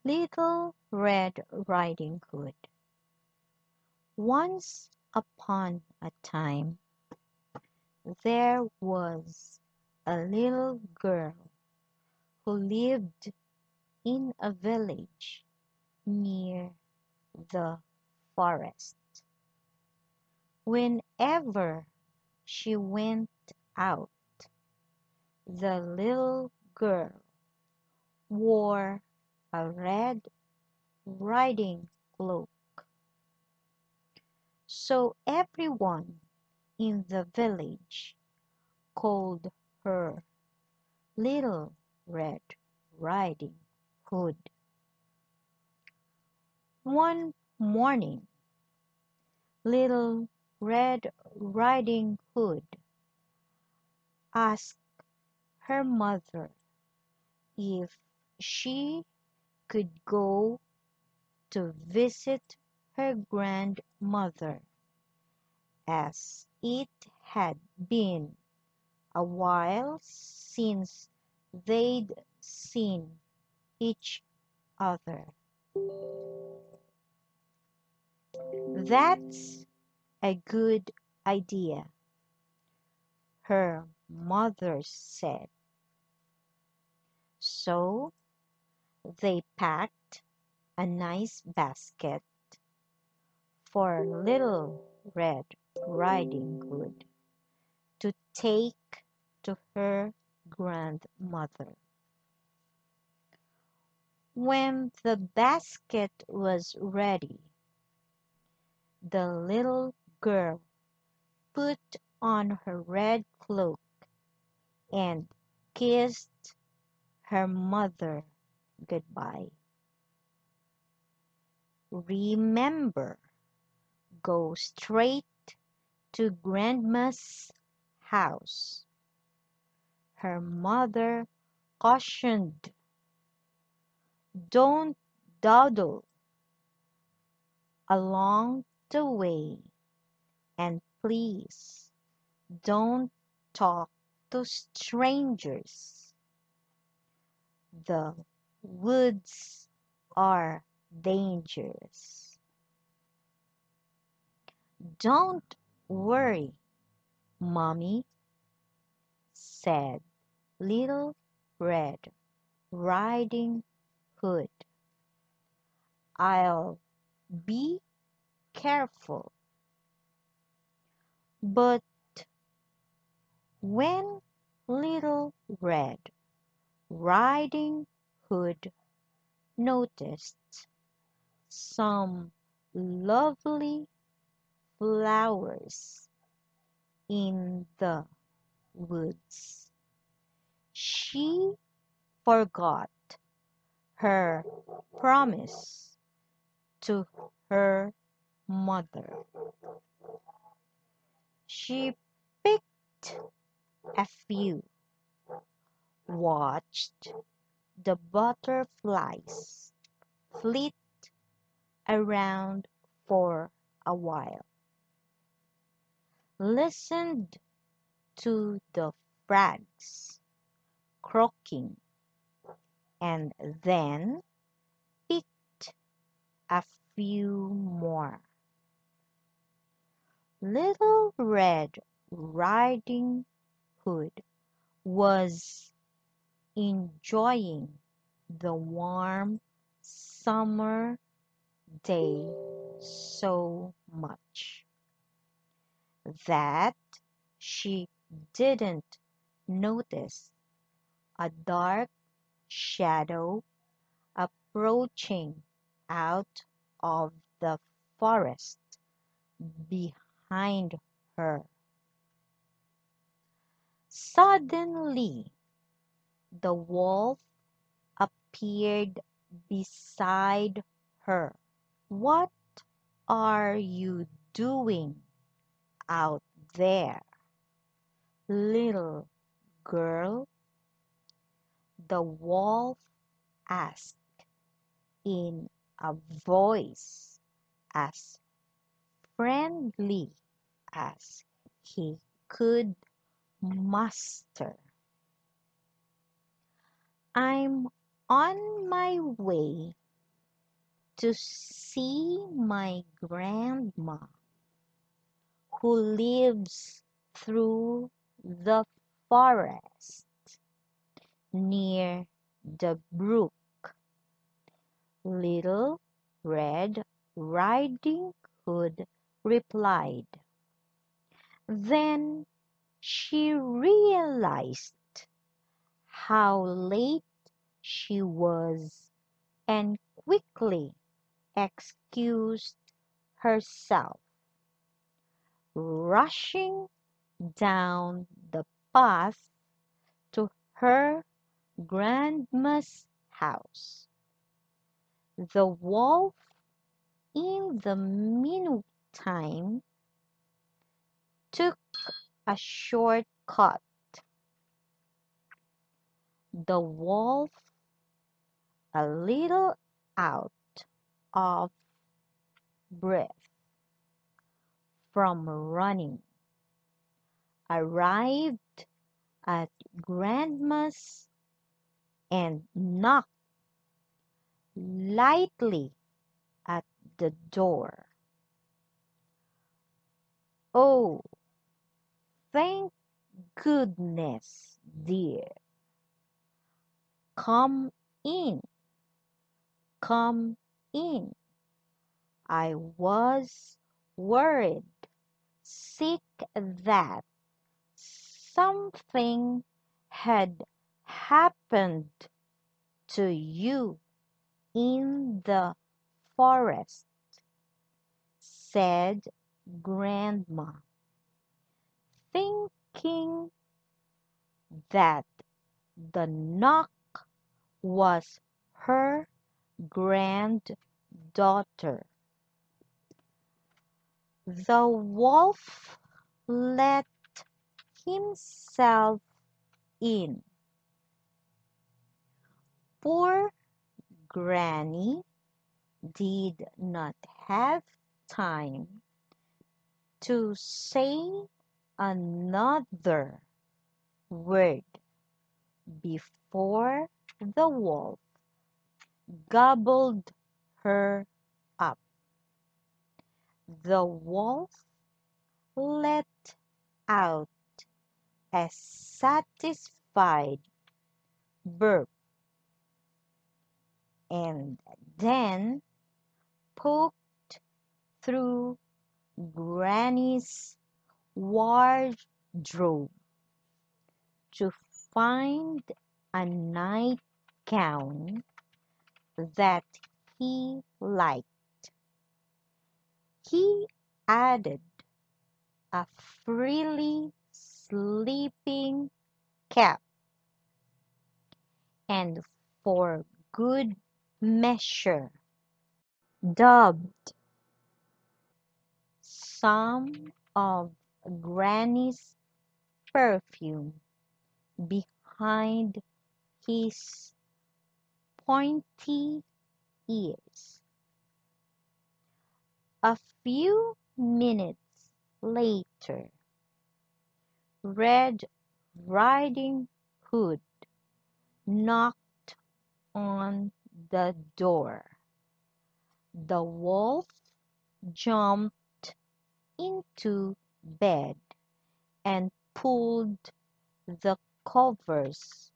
Little Red Riding Hood. Once upon a time, there was a little girl who lived in a village near the forest. Whenever she went out, the little girl wore a red riding cloak. So everyone in the village called her Little Red Riding Hood. One morning, Little Red Riding Hood asked her mother if she could go to visit her grandmother, as it had been a while since they'd seen each other. That's a good idea, her mother said. So they packed a nice basket for Little Red Riding Hood to take to her grandmother. When the basket was ready, the little girl put on her red cloak and kissed her mother goodbye. Remember, go straight to Grandma's house, her mother cautioned. Don't dawdle along the way, and please don't talk to strangers. The woods are dangerous. Don't worry, Mommy, said Little Red Riding Hood. I'll be careful. But when Little Red Riding Hood noticed some lovely flowers in the woods, she forgot her promise to her mother. She picked a few, watched the butterflies flit around for a while, listened to the frogs croaking, and then picked a few more. Little Red Riding Hood was enjoying the warm summer day so much that she didn't notice a dark shadow approaching out of the forest behind her. Suddenly, the wolf appeared beside her. What are you doing out there, little girl? The wolf asked in a voice as friendly as he could muster. I'm on my way to see my grandma, who lives through the forest near the brook. Little Red Riding Hood replied. Then she realized how late she was and quickly excused herself, rushing down the path to her grandma's house. The wolf, in the meantime, took a short cut. The wolf, a little out of breath from running, arrived at Grandma's and knocked lightly at the door. "Oh, thank goodness, dear. Come in, come in. I was worried sick that something had happened to you in the forest," said Grandma, thinking that the knock was her granddaughter. The wolf let himself in. Poor Granny did not have time to say another word before the wolf gobbled her up. The wolf let out a satisfied burp and then poked through Granny's wardrobe to find a nightgown that he liked. He added a frilly sleeping cap, and for good measure dubbed some of Granny's perfume behind his pointy ears. A few minutes later, Red Riding Hood knocked on the door. The wolf jumped into bed and pulled the covers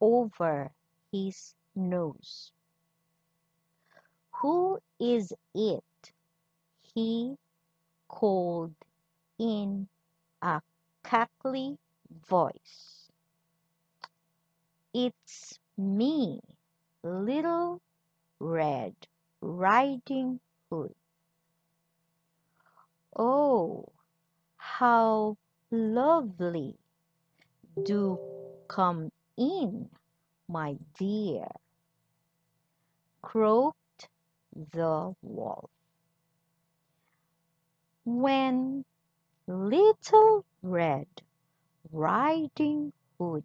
over his nose. "Who is it?" he called in a cackly voice. "It's me, Little Red Riding Hood." "Oh, how lovely! Do come in, my dear," croaked the wolf. When Little Red Riding Hood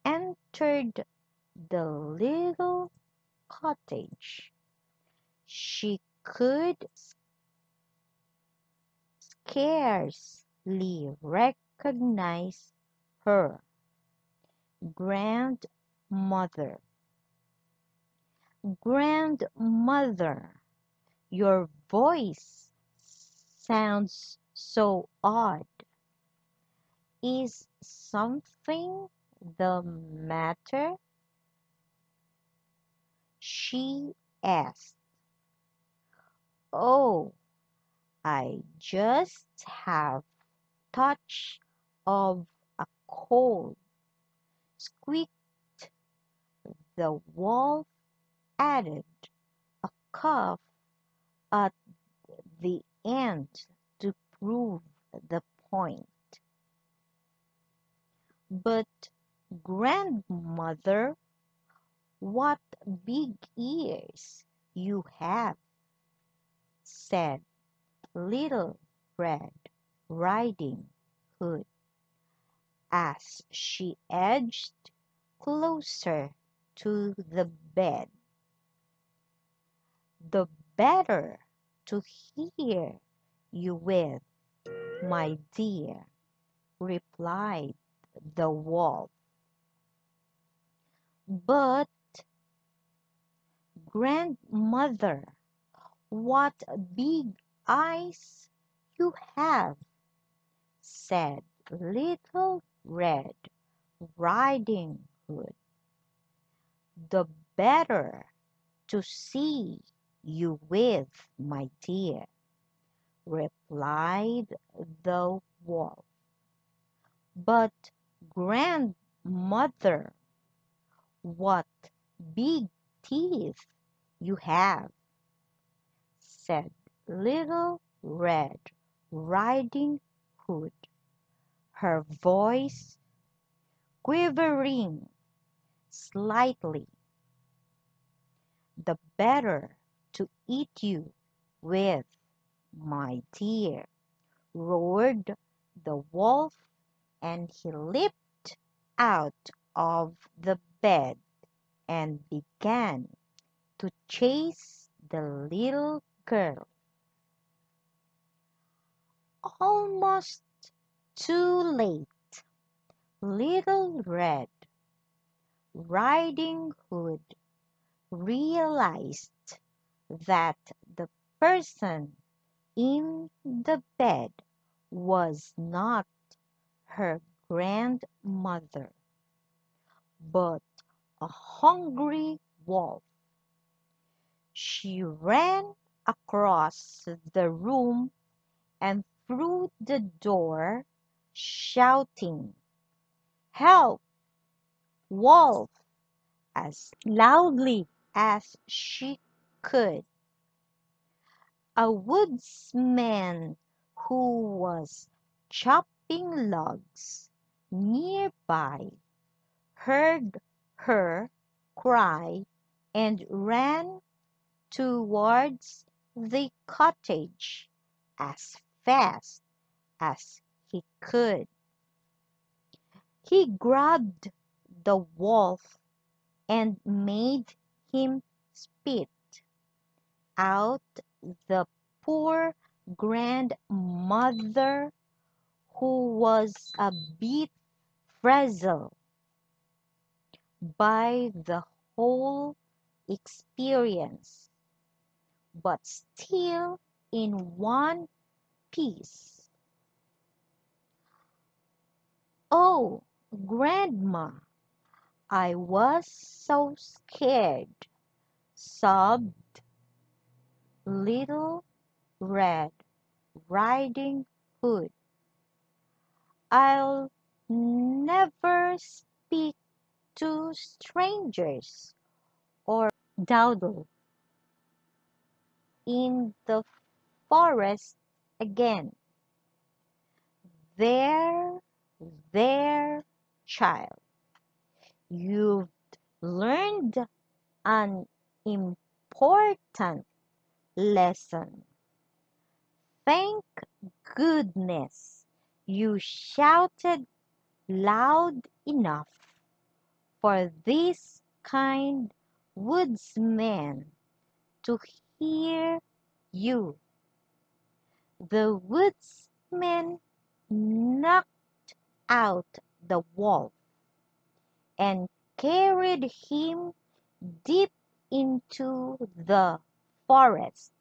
entered the little cottage, she could scarcely recognize her grandmother. Grandmother, your voice sounds so odd. Is something the matter? She asked. Oh, I just have touch of a cold, squeaked the wolf, added a cough at the end to prove the point. But grandmother, what big ears you have, said Little Red Riding Hood as she edged closer to the bed. The better to hear you with, my dear, replied the wolf. But, grandmother, what big eyes you have, said Little Red Riding Hood. The better to see you with, my dear, replied the wolf. But, grandmother, what big teeth you have, said Little Red Riding Hood, her voice quivering slightly. The better to eat you with, my dear, roared the wolf, and he leaped out of the bed and began to chase the little girl. Almost too late. Little Red Riding Hood realized that the person in the bed was not her grandmother, but a hungry wolf. She ran across the room and through the door, shouting, "Help, wolf!" as loudly as she could. A woodsman who was chopping logs nearby heard her cry and ran towards the cottage as fast as he could. He grabbed the wolf and made him spit out the poor grandmother, who was a bit frazzled by the whole experience, but still in one piece. "Oh, Grandma, I was so scared," sobbed Little Red Riding Hood. "I'll never speak to strangers or dawdle in the forest again." "There, there, child, you've learned an important lesson. Thank goodness you shouted loud enough for this kind woodsman to hear you." The woodsman knocked out the wolf and carried him deep into the forest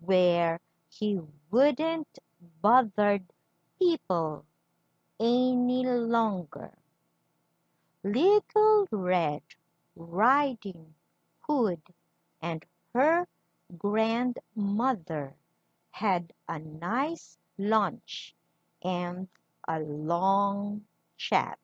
where he wouldn't bother people any longer. Little Red Riding Hood and her grandmother had a nice lunch and a long chat.